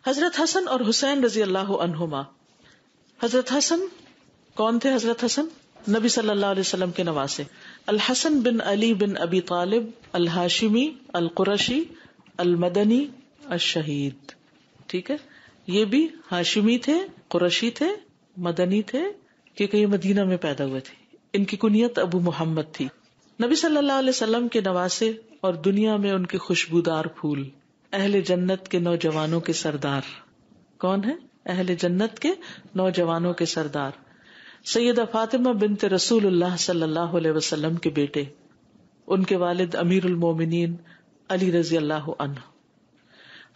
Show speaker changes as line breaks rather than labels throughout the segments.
حضرت حسن اور حسین رضی اللہ عنہما. حضرت حسن کون تھے؟ حضرت حسن نبی صلی اللہ علیہ وسلم کے نواسے. الحسن بن علی بن ابی طالب الہاشمی القرشی المدنی الشہید. ٹھیک ہے، یہ بھی ہاشمی تھے، قرشی تھے، مدنی تھے، کیونکہ یہ مدینہ میں پیدا ہوئے تھے. ان کی کنیت ابو محمد تھی. نبی صلی اللہ علیہ وسلم کے نواسے اور دنیا میں ان کے خوشبودار پھول. اہل جنت کے نوجوانوں کے سردار. کون ہے؟ اہل جنت کے نوجوانوں کے سردار. سیدہ فاطمہ بنت رسول اللہ صلی اللہ علیہ وسلم کے بیٹے. ان کے والد امیر المومنین علی رضی اللہ عنہ.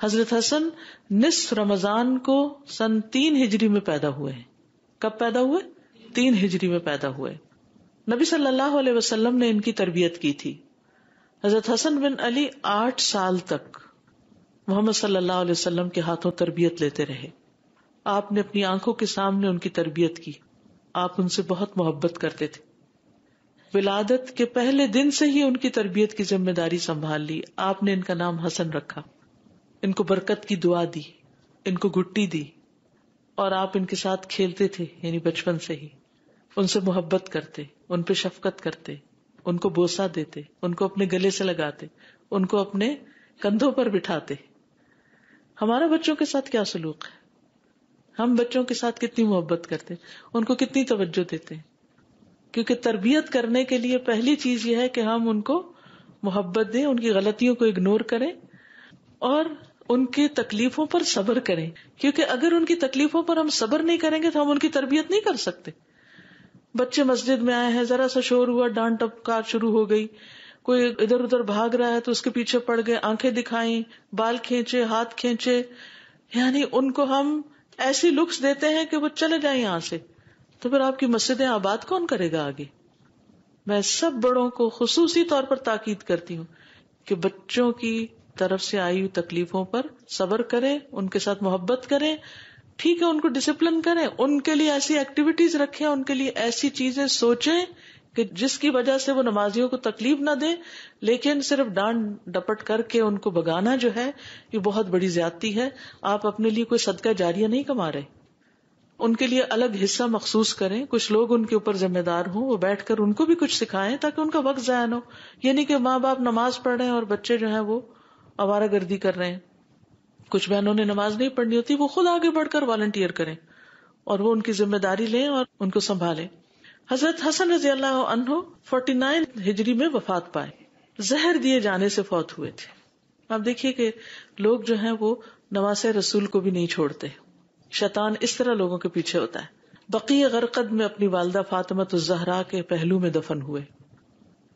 حضرت حسن نصف رمضان کو سن 3 ہجری میں پیدا ہوئے ہیں. کب پیدا ہوئے؟ 3 ہجری میں پیدا ہوئے. نبی صلی اللہ علیہ وسلم نے ان کی تربیت کی تھی. حضرت حسن بن علی 8 سال تک محمد صلی اللہ علیہ وسلم کے ہاتھوں تربیت لیتے رہے. آپ نے اپنی آنکھوں کے سامنے ان کی تربیت کی. آپ ان سے بہت محبت کرتے تھے. ولادت کے پہلے دن سے ہی ان کی تربیت کی ذمہ داری سنبھال لی. آپ نے ان کا نام حسن رکھا. ان کو برکت کی دعا دی، ان کو گٹی دی، اور آپ ان کے ساتھ کھیلتے تھے. یعنی بچپن سے ہی ان سے محبت کرتے، ان پہ شفقت کرتے، ان کو بوسہ دیتے، ان کو اپنے گلے سے لگاتے، ان کو اپنے کندھوں پر بٹھاتے. ہمارا بچوں کے ساتھ کیا سلوک ہے؟ ہم بچوں کے ساتھ کتنی محبت کرتے، ان کو کتنی توجہ دیتے ہیں. کیونکہ تربیت کرنے کے لیے پہلی چیز یہ ہے کہ ہم ان کو محبت دیں، ان کی غلطیوں کو اگنور کریں اور ان کی تکلیفوں پر صبر کریں. کیونکہ اگر ان کی تکلیفوں پر ہم صبر نہیں کریں گے تو ہم ان کی تربیت نہیں کر سکتے. بچے مسجد میں آئے ہیں، ذرا سا شور ہوا، ڈانٹ ٹپکار شروع ہو گئی، کوئی ادھر ادھر بھاگ رہا ہے تو اس کے پیچھے پڑ گئے، آنکھیں دکھائیں، بال کھینچے، ہاتھ کھینچے، یعنی ان کو ہم ایسی لکس دیتے ہیں کہ وہ چلے جائیں یہاں سے. تو پھر آپ کی مسجدیں آباد کون کرے گا آگے؟ میں سب بڑوں کو خصوصی طور پر تاکید کرتی ہوں کہ بچوں کی طرف سے آئی ہوئی تکلیفوں پر صبر کریں، ان کے ساتھ محبت کریں. ٹھیک ہے، ان کو ڈسپلن کریں، ان کے لیے ایسی ایکٹیویٹیز رکھیں، ان کے لیے ایسی چیزیں سوچیں کہ جس کی وجہ سے وہ نمازیوں کو تکلیف نہ دیں. لیکن صرف ڈانٹ ڈپٹ کر کے ان کو بگانا جو ہے یہ بہت بڑی زیادتی ہے. آپ اپنے لیے کوئی صدقہ جاریہ نہیں کما رہے. ان کے لیے الگ حصہ مخصوص کریں، کچھ لوگ ان کے اوپر ذمہ دار ہوں، وہ بیٹھ کر ان کو بھی کچھ سکھائیں تاکہ ان کا وقت ضائع نہ ہو. یہ نہیں کہ ماں باپ نماز پڑھ رہے ہیں اور بچے جو ہیں وہ آوارہ گردی کر رہے ہیں. کچھ بہنوں نے نماز نہیں پڑھنی ہوتی، وہ خود آگے بڑھ کر والنٹیئر کریں اور وہ ان کی ذمہ داری لیں اور ان کو سنبھالیں. حضرت حسن رضی اللہ عنہ 49 ہجری میں وفات پائے. زہر دیے جانے سے فوت ہوئے تھے. آپ دیکھیے کہ لوگ جو ہیں وہ نواسے رسول کو بھی نہیں چھوڑتے. شیطان اس طرح لوگوں کے پیچھے ہوتا ہے. بقیع غرقد میں اپنی والدہ فاطمۃ الزہرا کے پہلو میں دفن ہوئے.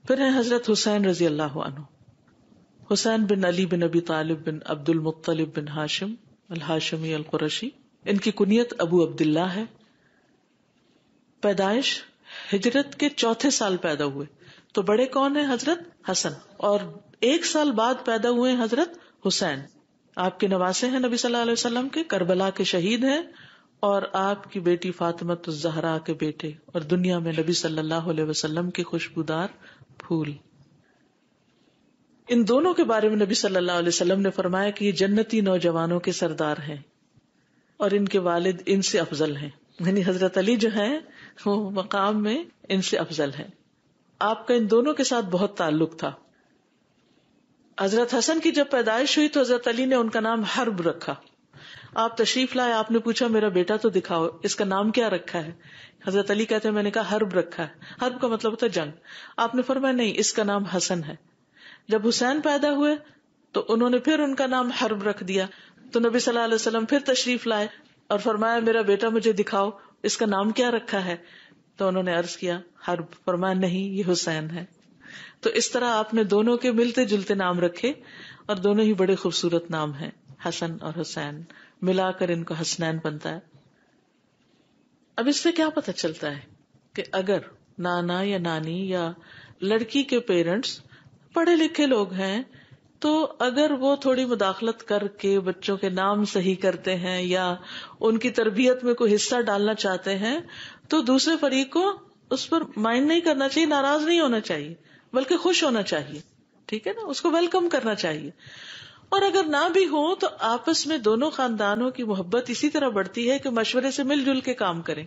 پھر ہیں حضرت حسین رضی اللہ عنہ. حسین بن علی بن ابی طالب بن عبد المطلب بن ہاشم الہاشمی القرشی. ان کی کنیت ابو عبداللہ ہے. پیدائش ہجرت کے 4 سال پیدا ہوئے. تو بڑے کون ہیں؟ حضرت حسن. اور 1 سال بعد پیدا ہوئے حضرت حسین. آپ کے نواسے ہیں نبی صلی اللہ علیہ وسلم کے، کربلا کے شہید ہیں، اور آپ کی بیٹی فاطمۃ الزہرا کے بیٹے، اور دنیا میں نبی صلی اللہ علیہ وسلم کے خوشبودار پھول. ان دونوں کے بارے میں نبی صلی اللہ علیہ وسلم نے فرمایا کہ یہ جنتی نوجوانوں کے سردار ہیں اور ان کے والد ان سے افضل ہیں. یعنی حضرت علی جو ہیں وہ مقام میں ان سے افضل ہیں. آپ کا ان دونوں کے ساتھ بہت تعلق تھا. حضرت حسن کی جب پیدائش ہوئی تو حضرت علی نے ان کا نام حرب رکھا. آپ تشریف لائے، آپ نے پوچھا میرا بیٹا تو دکھاؤ، اس کا نام کیا رکھا ہے؟ حضرت علی کہتے ہیں میں نے کہا حرب رکھا ہے. حرب کا مطلب ہوتا ہے جنگ. آپ نے فرمایا نہیں، اس کا نام حسن ہے. جب حسین پیدا ہوئے تو انہوں نے پھر ان کا نام حرب رکھ دیا. تو نبی صلی اللہ علیہ وسلم پھر تشریف لائے اور فرمایا میرا بیٹا مجھے دکھاؤ، اس کا نام کیا رکھا ہے؟ تو انہوں نے عرض کیا حرب. فرمایا نہیں، یہ حسین ہے. تو اس طرح آپ نے دونوں کے ملتے جلتے نام رکھے اور دونوں ہی بڑے خوبصورت نام ہیں، حسن اور حسین. ملا کر ان کو حسنین بنتا ہے. اب اس سے کیا پتہ چلتا ہے کہ اگر نانا یا نانی یا لڑکی کے پیرنٹس پڑھے لکھے لوگ ہیں تو اگر وہ تھوڑی مداخلت کر کے بچوں کے نام صحیح کرتے ہیں یا ان کی تربیت میں کوئی حصہ ڈالنا چاہتے ہیں تو دوسرے فریق کو اس پر مائنڈ نہیں کرنا چاہیے، ناراض نہیں ہونا چاہیے، بلکہ خوش ہونا چاہیے. ٹھیک ہے نا، اس کو ویلکم کرنا چاہیے. اور اگر نہ بھی ہو تو آپس میں دونوں خاندانوں کی محبت اسی طرح بڑھتی ہے کہ مشورے سے مل جل کے کام کریں.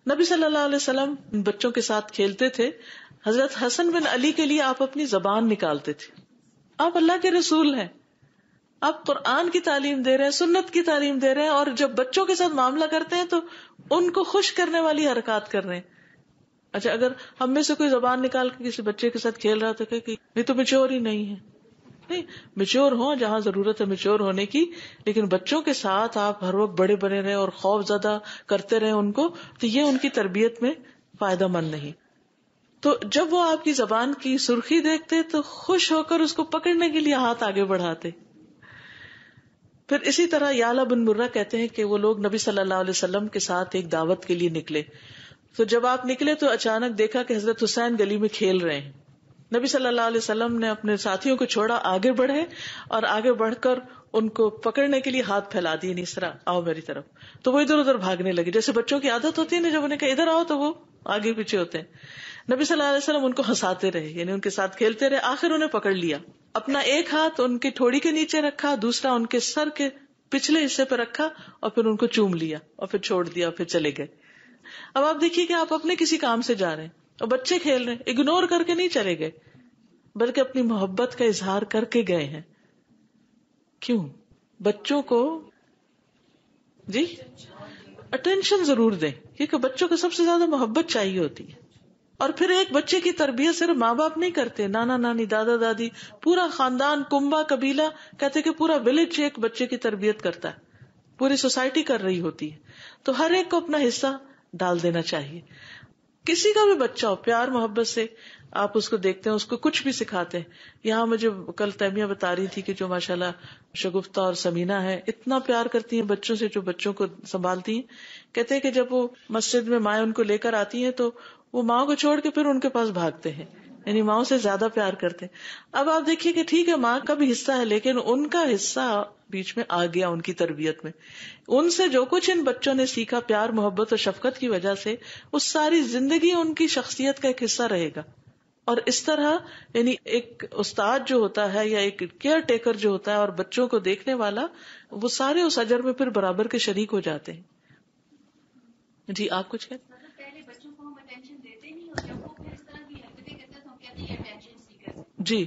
نبی صلی اللہ علیہ وسلم بچوں کے ساتھ کھیلتے تھے. حضرت حسن بن علی کے لیے آپ اپنی زبان نکالتے تھے. آپ اللہ کے رسول ہیں, آپ قرآن کی تعلیم دے رہے ہیں, سنت کی تعلیم دے رہے ہیں, اور جب بچوں کے ساتھ معاملہ کرتے ہیں تو ان کو خوش کرنے والی حرکات کر رہے ہیں. اچھا, اگر ہم میں سے کوئی زبان نکال کے کسی بچے کے ساتھ کھیل رہا تو کہ یہ تو میچور ہی نہیں ہے. نہیں, میچور ہوں جہاں ضرورت ہے میچور ہونے کی, لیکن بچوں کے ساتھ آپ ہر وقت بڑے بنے رہے اور خوف زدہ کرتے رہے ان کو, تو یہ ان کی تربیت میں فائدہ مند نہیں. تو جب وہ آپ کی زبان کی سرخی دیکھتے تو خوش ہو کر اس کو پکڑنے کے لیے ہاتھ آگے بڑھاتے. پھر اسی طرح یعلا بن مرہ کہتے ہیں کہ وہ لوگ نبی صلی اللہ علیہ وسلم کے ساتھ ایک دعوت کے لیے نکلے. تو جب آپ نکلے تو اچانک دیکھا کہ حضرت حسین گلی میں کھیل رہے ہیں. نبی صلی اللہ علیہ وسلم نے اپنے ساتھیوں کو چھوڑا, آگے بڑھے اور آگے بڑھ کر ان کو پکڑنے کے لیے ہاتھ پھیلا دیے, اس طرح آؤ میری طرف. تو وہ ادھر ادھر بھاگنے لگے, جیسے بچوں کی عادت ہوتی ہے نا, جب انہیں کہا ادھر آؤ تو وہ آگے پیچھے ہوتے ہیں. نبی صلی اللہ علیہ وسلم ان کو ہنساتے رہے, یعنی ان کے ساتھ کھیلتے رہے. آخر انہیں پکڑ لیا, اپنا ایک ہاتھ ان کی ٹھوڑی کے نیچے رکھا, دوسرا ان کے سر کے پچھلے حصے پہ رکھا, اور پھر ان کو چوم لیا اور پھر چھوڑ دیا, پھر چلے گئے. اب آپ دیکھیے کہ آپ اپنے کسی کام سے جا رہے ہیں اور بچے کھیل رہے ہیں, اگنور کر کے نہیں چلے گئے بلکہ اپنی محبت کا اظہار کر کے گئے ہیں. کیوں؟ بچوں کو جی اٹینشن ضرور دیں, کیونکہ بچوں کو سب سے زیادہ محبت چاہیے ہوتی ہے. اور پھر ایک بچے کی تربیت صرف ماں باپ نہیں کرتے, نانا نانی, دادا دادی, پورا خاندان, کنبا, قبیلہ, کہتے کہ پورا ولیج ایک بچے کی تربیت کرتا ہے, پوری سوسائٹی کر رہی ہوتی ہے. تو ہر ایک کو اپنا حصہ ڈال دینا چاہیے. کسی کا بھی بچہ ہو, پیار محبت سے آپ اس کو دیکھتے ہیں, اس کو کچھ بھی سکھاتے ہیں. یہاں مجھے کل تیمیہ بتا رہی تھی کہ جو ماشاءاللہ شگفتہ اور سمینہ ہے, اتنا پیار کرتی ہیں بچوں سے, جو بچوں کو سنبھالتی ہیں. کہتے ہیں کہ جب وہ مسجد میں مائیں ان کو لے کر آتی ہیں تو وہ ماں کو چھوڑ کے پھر ان کے پاس بھاگتے ہیں, یعنی ماں سے زیادہ پیار کرتے ہیں. اب آپ دیکھیے کہ ٹھیک ہے ماں کا بھی حصہ ہے, لیکن ان کا حصہ بیچ میں آ گیا ان کی تربیت میں. ان سے جو کچھ ان بچوں نے سیکھا پیار محبت اور شفقت کی وجہ سے, وہ ساری زندگی ان کی شخصیت کا ایک حصہ رہے گا. اور اس طرح یعنی ایک استاد جو ہوتا ہے یا ایک کیئر ٹیکر جو ہوتا ہے اور بچوں کو دیکھنے والا, وہ سارے اس اجر میں پھر برابر کے شریک ہو جاتے ہیں. جی آپ کچھ کہتے ہیں؟
پہلے بچوں کو ہم اٹینشن دیتے نہیں, اور جب وہ پھر اس طرح کی حرکتیں کرتے ہیں تو ہم کہتے ہیں اٹینشن سیکر.
جی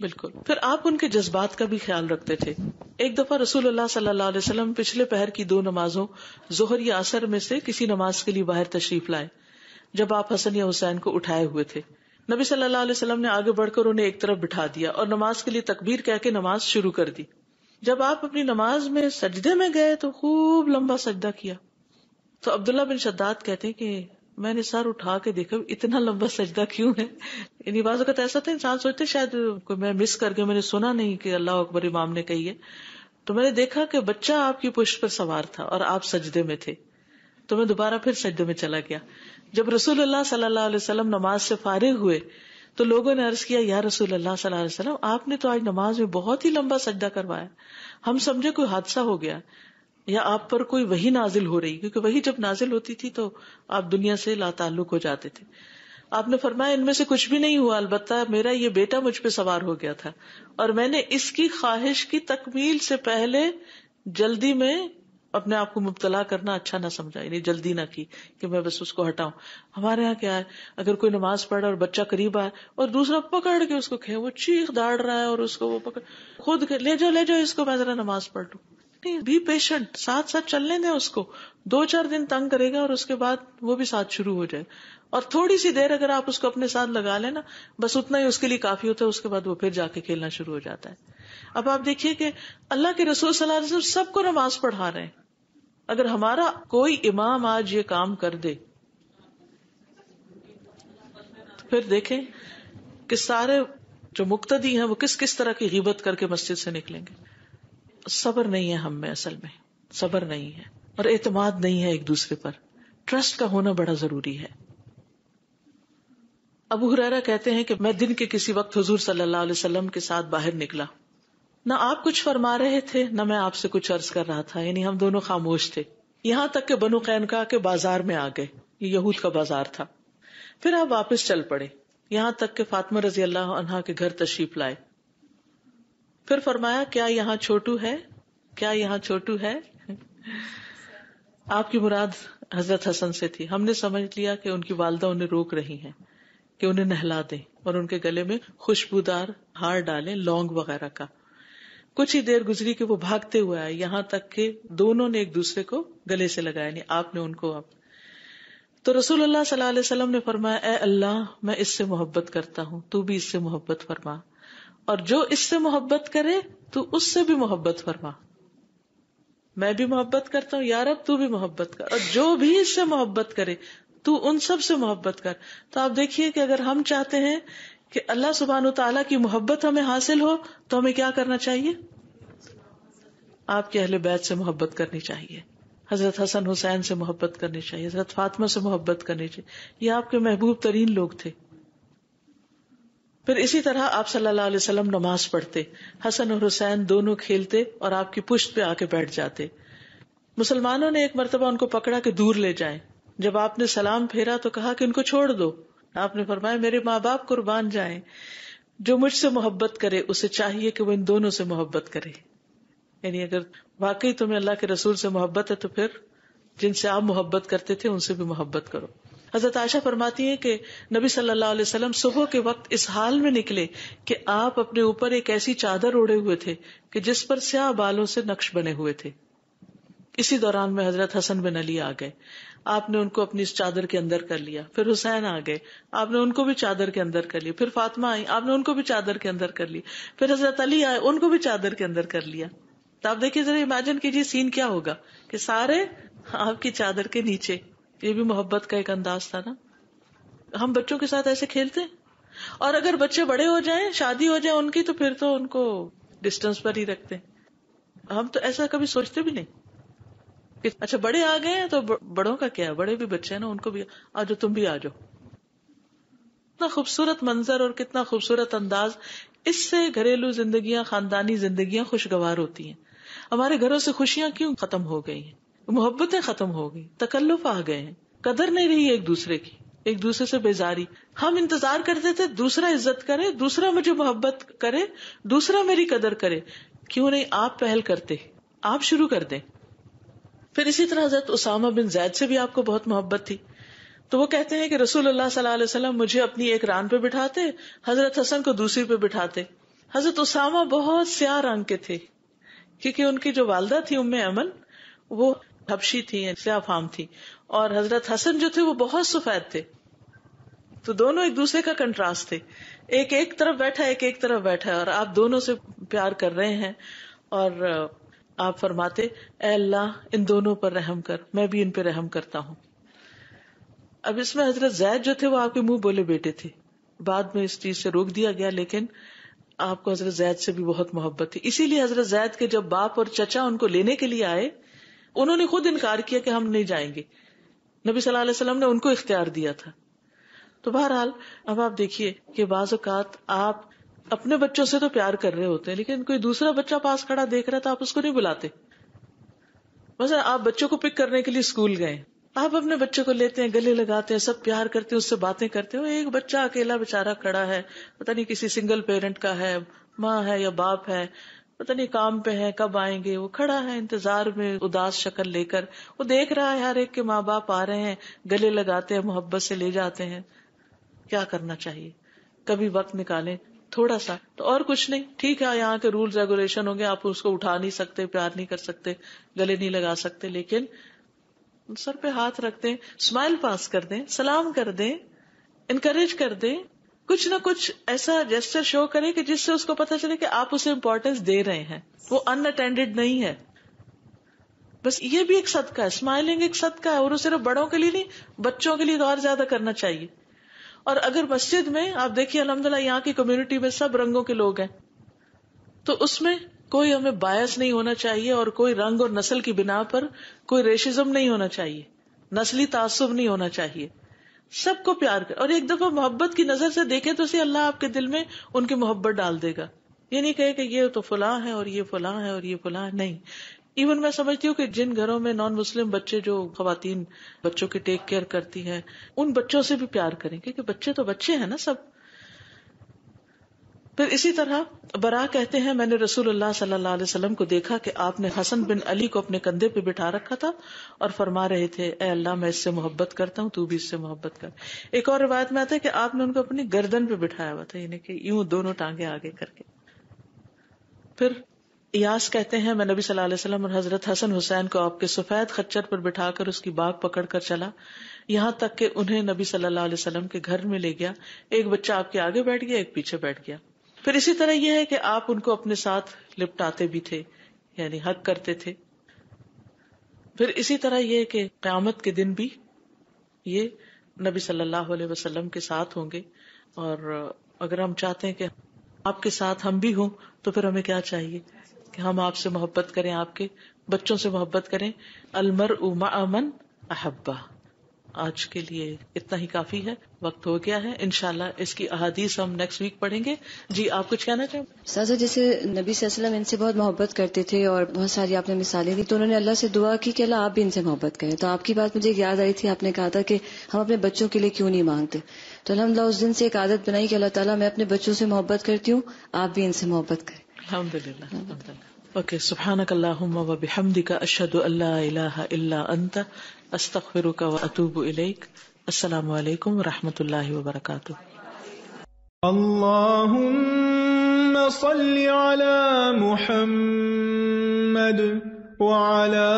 بالکل. پھر آپ ان کے جذبات کا بھی خیال رکھتے تھے. ایک دفعہ رسول اللہ صلی اللہ علیہ وسلم پچھلے پہر کی 2 نمازوں ظہر یا عصر میں سے کسی نماز کے لیے باہر تشریف لائے, جب آپ حسن یا حسین کو اٹھائے ہوئے تھے. نبی صلی اللہ علیہ وسلم نے آگے بڑھ کر انہیں ایک طرف بٹھا دیا اور نماز کے لیے تکبیر کہہ کے نماز شروع کر دی. جب آپ اپنی نماز میں سجدے میں گئے تو خوب لمبا سجدہ کیا. تو عبداللہ بن شداد کہتے ہیں کہ میں نے سر اٹھا کے دیکھا اتنا لمبا سجدہ کیوں ہے. یعنی بعض اوقات ایسا تھا انسان سوچتے شاید کوئی میں مس کر گیا, میں نے سنا نہیں کہ اللہ اکبر امام نے کہی ہے. تو میں نے دیکھا کہ بچہ آپ کی پشت پر سوار تھا اور آپ سجدے میں تھے, تو میں دوبارہ پھر سجدے میں چلا گیا. جب رسول اللہ صلی اللہ علیہ وسلم نماز سے فارغ ہوئے تو لوگوں نے عرض کیا, یا رسول اللہ صلی اللہ علیہ وسلم آپ نے تو آج نماز میں بہت ہی لمبا سجدہ کروایا, ہم سمجھے کوئی حادثہ ہو گیا یا آپ پر کوئی وحی نازل ہو رہی, کیونکہ وحی جب نازل ہوتی تھی تو آپ دنیا سے لا تعلق ہو جاتے تھے. آپ نے فرمایا ان میں سے کچھ بھی نہیں ہوا, البتہ میرا یہ بیٹا مجھ پہ سوار ہو گیا تھا اور میں نے اس کی خواہش کی تکمیل سے پہلے جلدی میں اپنے آپ کو مبتلا کرنا اچھا نہ سمجھا, یعنی جلدی نہ کی کہ میں بس اس کو ہٹاؤں. ہمارے ہاں کیا ہے, اگر کوئی نماز پڑھ اور بچہ قریب آئے اور دوسرا پکڑ کے اس کو کھے, وہ چیخ داڑ رہا ہے اور اس کو وہ پکڑ خود لے جاؤ اس کو, میں ذرا نماز پڑھ لوں. بی پیشنٹ, ساتھ ساتھ چلنے دیں اس کو. 2-4 دن تنگ کرے گا اور اس کے بعد وہ بھی ساتھ شروع ہو جائے. اور تھوڑی سی دیر اگر آپ اس کو اپنے ساتھ لگا لینا, بس اتنا ہی اس کے لیے کافی ہوتا ہے, اس کے بعد وہ پھر جا کے کھیلنا شروع ہو جاتا ہے. اب آپ دیکھیے کہ اللہ کے رسول صلی اللہ علیہ وسلم سب کو نماز پڑھا رہے ہیں. اگر ہمارا کوئی امام آج یہ کام کر دے تو پھر دیکھیں کہ سارے جو مقتدی ہیں وہ کس کس طرح کی غیبت کر کے مسجد سے نکلیں گے. صبر نہیں ہے ہم میں, اصل میں صبر نہیں ہے, اور اعتماد نہیں ہے ایک دوسرے پر. ٹرسٹ کا ہونا بڑا ضروری ہے. ابو ہریرہ کہتے ہیں کہ میں دن کے کسی وقت حضور صلی اللہ علیہ وسلم کے ساتھ باہر نکلا, نہ آپ کچھ فرما رہے تھے نہ میں آپ سے کچھ عرض کر رہا تھا, یعنی ہم دونوں خاموش تھے, یہاں تک کہ بنو قینقاع کے بازار میں آ گئے, یہ یہود کا بازار تھا. پھر آپ واپس چل پڑے, یہاں تک کہ فاطمہ رضی اللہ عنہا کے گھر تشریف لائے. پھر فرمایا کیا یہاں چھوٹو ہے، کیا یہاں چھوٹو ہے؟ آپ کی مراد حضرت حسن سے تھی. ہم نے سمجھ لیا کہ ان کی والدہ انہیں روک رہی ہیں کہ انہیں نہلا دیں اور ان کے گلے میں خوشبودار ہار ڈالیں، لونگ وغیرہ کا. کچھ ہی دیر گزری کہ وہ بھاگتے ہوئے آئے، یہاں تک کہ دونوں نے ایک دوسرے کو گلے سے لگایا، نہیں آپ نے ان کو. تو رسول اللہ صلی اللہ علیہ وسلم نے فرمایا اے اللہ میں اس سے محبت کرتا ہوں، تو بھی اس سے محبت فرما، اور جو اس سے محبت کرے تو اس سے بھی محبت فرما. میں بھی محبت کرتا ہوں یا رب تو بھی محبت کر، اور جو بھی اس سے محبت کرے تو ان سب سے محبت کر. تو آپ دیکھیے کہ اگر ہم چاہتے ہیں کہ اللہ سبحانہ وتعالیٰ کی محبت ہمیں حاصل ہو تو ہمیں کیا کرنا چاہیے؟ آپ کے اہل بیت سے محبت کرنی چاہیے، حضرت حسن حسین سے محبت کرنی چاہیے، حضرت فاطمہ سے محبت کرنی چاہیے. یہ آپ کے محبوب ترین لوگ تھے. پھر اسی طرح آپ صلی اللہ علیہ وسلم نماز پڑھتے، حسن اور حسین دونوں کھیلتے اور آپ کی پشت پہ آ کے بیٹھ جاتے. مسلمانوں نے ایک مرتبہ ان کو پکڑا کہ دور لے جائیں. جب آپ نے سلام پھیرا تو کہا کہ ان کو چھوڑ دو. آپ نے فرمایا میرے ماں باپ قربان جائیں، جو مجھ سے محبت کرے اسے چاہیے کہ وہ ان دونوں سے محبت کرے. یعنی اگر واقعی تمہیں اللہ کے رسول سے محبت ہے تو پھر جن سے آپ محبت کرتے تھے ان سے بھی محبت کرو. حضرت عائشہ فرماتی ہیں کہ نبی صلی اللہ علیہ وسلم صبح کے وقت اس حال میں نکلے کہ آپ اپنے اوپر ایک ایسی چادر اوڑے ہوئے تھے کہ جس پر سیاہ بالوں سے نقش بنے ہوئے تھے. اسی دوران میں حضرت حسن بن علی آ گئے، آپ نے ان کو اپنی اس چادر کے اندر کر لیا. پھر حسین آ گئے، آپ نے ان کو بھی چادر کے اندر کر لیا. پھر فاطمہ آئی، آپ نے ان کو بھی چادر کے اندر کر لی. پھر حضرت علی آئے، ان کو بھی چادر کے اندر کر لیا. تو آپ دیکھیے ذرا امیجن کیجیے سین کیا ہوگا کہ سارے آپ کی چادر کے نیچے. یہ بھی محبت کا ایک انداز تھا نا. ہم بچوں کے ساتھ ایسے کھیلتے ہیں، اور اگر بچے بڑے ہو جائیں، شادی ہو جائے ان کی، تو پھر تو ان کو ڈسٹینس پر ہی رکھتے ہیں. ہم تو ایسا کبھی سوچتے بھی نہیں کہ اچھا بڑے آ گئے ہیں تو بڑوں کا کیا ہے، بڑے بھی بچے ہیں نا، ان کو بھی آجو، تم بھی آجو. کتنا خوبصورت منظر اور کتنا خوبصورت انداز. اس سے گھریلو زندگیاں، خاندانی زندگیاں خوشگوار ہوتی ہیں. ہمارے گھروں سے خوشیاں کیوں ختم ہو گئی ہیں؟ محبتیں ختم ہو گئی، تکلف آ گئے ہیں، قدر نہیں رہی ایک دوسرے کی، ایک دوسرے سے بیزاری. ہم انتظار کرتے تھے دوسرا عزت کرے، دوسرا مجھے محبت کرے، دوسرا میری قدر کرے. کیوں نہیں آپ پہل کرتے، آپ شروع کر دیں. پھر اسی طرح حضرت اسامہ بن زید سے بھی آپ کو بہت محبت تھی. تو وہ کہتے ہیں کہ رسول اللہ صلی اللہ علیہ وسلم مجھے اپنی ایک ران پہ بٹھاتے، حضرت حسن کو دوسری پہ بٹھاتے. حضرت اسامہ بہت سیاہ رنگ کے تھے کیونکہ ان کی جو والدہ تھی ام ایمن وہ حبشی تھی، سیاہ فام تھی، اور حضرت حسن جو تھے وہ بہت سفید تھے. تو دونوں ایک دوسرے کا کنٹراسٹ تھے، ایک طرف بیٹھا ایک طرف بیٹھا، اور آپ دونوں سے پیار کر رہے ہیں. اور آپ فرماتے اے اللہ ان دونوں پر رحم کر، میں بھی ان پہ رحم کرتا ہوں. اب اس میں حضرت زید جو تھے وہ آپ کے منہ بولے بیٹے تھے، بعد میں اس چیز سے روک دیا گیا، لیکن آپ کو حضرت زید سے بھی بہت محبت تھی. اسی لیے حضرت زید کے جب باپ اور چچا ان کو لینے کے لیے آئے، انہوں نے خود انکار کیا کہ ہم نہیں جائیں گے. نبی صلی اللہ علیہ وسلم نے ان کو اختیار دیا تھا. تو بہرحال اب آپ دیکھیے کہ بعض اوقات آپ اپنے بچوں سے تو پیار کر رہے ہوتے ہیں، لیکن کوئی دوسرا بچہ پاس کھڑا دیکھ رہا تو آپ اس کو نہیں بلاتے. مثلا آپ بچوں کو پک کرنے کے لیے اسکول گئے، آپ اپنے بچوں کو لیتے ہیں، گلے لگاتے ہیں، سب پیار کرتے ہیں، اس سے باتیں کرتے ہو. ایک بچہ اکیلا بےچارا کھڑا ہے، پتہ نہیں کسی سنگل پیرنٹ کا ہے، ماں ہے یا باپ ہے، پتہ نہیں کام پہ ہے، کب آئیں گے. وہ کھڑا ہے انتظار میں اداس شکل لے کر، وہ دیکھ رہا ہے ہر ایک کے ماں باپ آ رہے ہیں، گلے لگاتے ہیں، محبت سے لے جاتے ہیں. کیا کرنا چاہیے؟ کبھی وقت نکالیں تھوڑا سا، تو اور کچھ نہیں. ٹھیک ہے یہاں کے رول ریگولیشن ہوں گے، آپ اس کو اٹھا نہیں سکتے، پیار نہیں کر سکتے، گلے نہیں لگا سکتے، لیکن سر پہ ہاتھ رکھ دیں، اسمائل پاس کر دیں، سلام کر دیں، انکریج کر دیں. کچھ نہ کچھ ایسا جیسچر شو کریں کہ جس سے اس کو پتا چلے کہ آپ اسے امپورٹینس دے رہے ہیں، وہ ان اٹینڈیڈ نہیں ہے. بس یہ بھی ایک صدقہ ہے، اسمائلنگ ایک صدقہ ہے، اور وہ صرف بڑوں کے لیے نہیں، بچوں کے لیے تو اور زیادہ کرنا چاہیے. اور اگر مسجد میں آپ دیکھیے الحمدللہ یہاں کی کمیونٹی میں سب رنگوں کے لوگ ہیں، تو اس میں کوئی ہمیں باعث نہیں ہونا چاہیے، اور کوئی رنگ اور نسل کی بنا پر کوئی ریشزم نہیں ہونا چاہیے، نسلی تعصب نہیں ہونا چاہیے. سب کو پیار کر، اور ایک دفعہ محبت کی نظر سے دیکھے تو اسی اللہ آپ کے دل میں ان کی محبت ڈال دے گا. یہ نہیں کہے کہ یہ تو فلاں ہے اور یہ فلاں ہے اور یہ فلاں ہے، نہیں. ایون میں سمجھتی ہوں کہ جن گھروں میں نان مسلم بچے، جو خواتین بچوں کی ٹیک کیئر کرتی ہیں، ان بچوں سے بھی پیار کریں، کیونکہ بچے تو بچے ہیں نا سب. پھر اسی طرح برا کہتے ہیں میں نے رسول اللہ صلی اللہ علیہ وسلم کو دیکھا کہ آپ نے حسن بن علی کو اپنے کندھے پہ بٹھا رکھا تھا اور فرما رہے تھے اے اللہ میں اس سے محبت کرتا ہوں، تو بھی اس سے محبت کر. ایک اور روایت میں آتا ہے کہ آپ نے ان کو اپنی گردن پہ بٹھایا ہوا تھا، یعنی کہ یوں دونوں ٹانگیں آگے کر کے. پھر ایاس کہتے ہیں میں نبی صلی اللہ علیہ وسلم اور حضرت حسن حسین کو آپ کے سفید خچر پر بٹھا کر اس کی باگ پکڑ کر چلا، یہاں تک کہ انہیں نبی صلی اللہ علیہ وسلم کے گھر میں لے گیا. ایک بچہ آپ کے آگے بیٹھ گیا، ایک پیچھے بیٹھ گیا. پھر اسی طرح یہ ہے کہ آپ ان کو اپنے ساتھ لپٹاتے بھی تھے، یعنی حق کرتے تھے. پھر اسی طرح یہ کہ قیامت کے دن بھی یہ نبی صلی اللہ علیہ وسلم کے ساتھ ہوں گے. اور اگر ہم چاہتے ہیں کہ آپ کے ساتھ ہم بھی ہوں تو پھر ہمیں کیا چاہیے کہ ہم آپ سے محبت کریں، آپ کے بچوں سے محبت کریں. المرء مع من احبہ. آج کے لیے اتنا ہی کافی ہے، وقت ہو گیا ہے. انشاءاللہ اس کی احادیث ہم نیکسٹ ویک پڑھیں گے. جی آپ کچھ کہنا چاہیں؟
سازا جیسے نبی صلی اللہ علیہ وسلم ان سے بہت محبت کرتے تھے اور بہت ساری آپ نے مثالیں دی، تو انہوں نے اللہ سے دعا کی کہ اللہ آپ بھی ان سے محبت کریں. تو آپ کی بات مجھے یاد آئی تھی، آپ نے کہا تھا کہ ہم اپنے بچوں کے لیے کیوں نہیں مانگتے. تو الحمدللہ اس دن سے ایک عادت بنائی کہ اللہ تعالیٰ میں اپنے بچوں سے محبت کرتی ہوں، آپ بھی ان سے محبت کریں.
الحمدللہ. اوکے، سبحانک اللہم و بحمدک، اشہد ان لا الہ الا انت، استغفرک و اتوب الیک. السلام علیکم و رحمۃ اللہ وبرکاتہ.
اللهم صل على محمد وعلى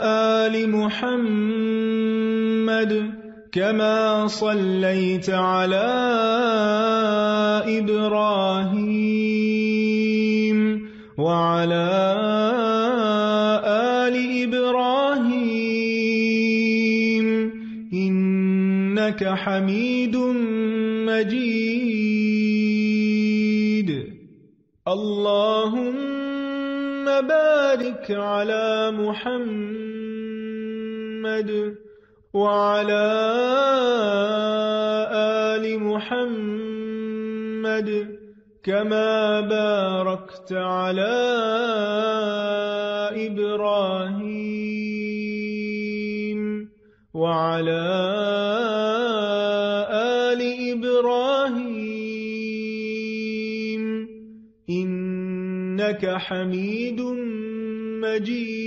آل محمد كما صليت على إبراهيم وعلى آل إبراهيم إنك حميد مجيد. اللهم بارك على محمد وعلى آل محمد كما باركت على إبراهيم وعلى آل إبراهيم إنك حميد مجيد.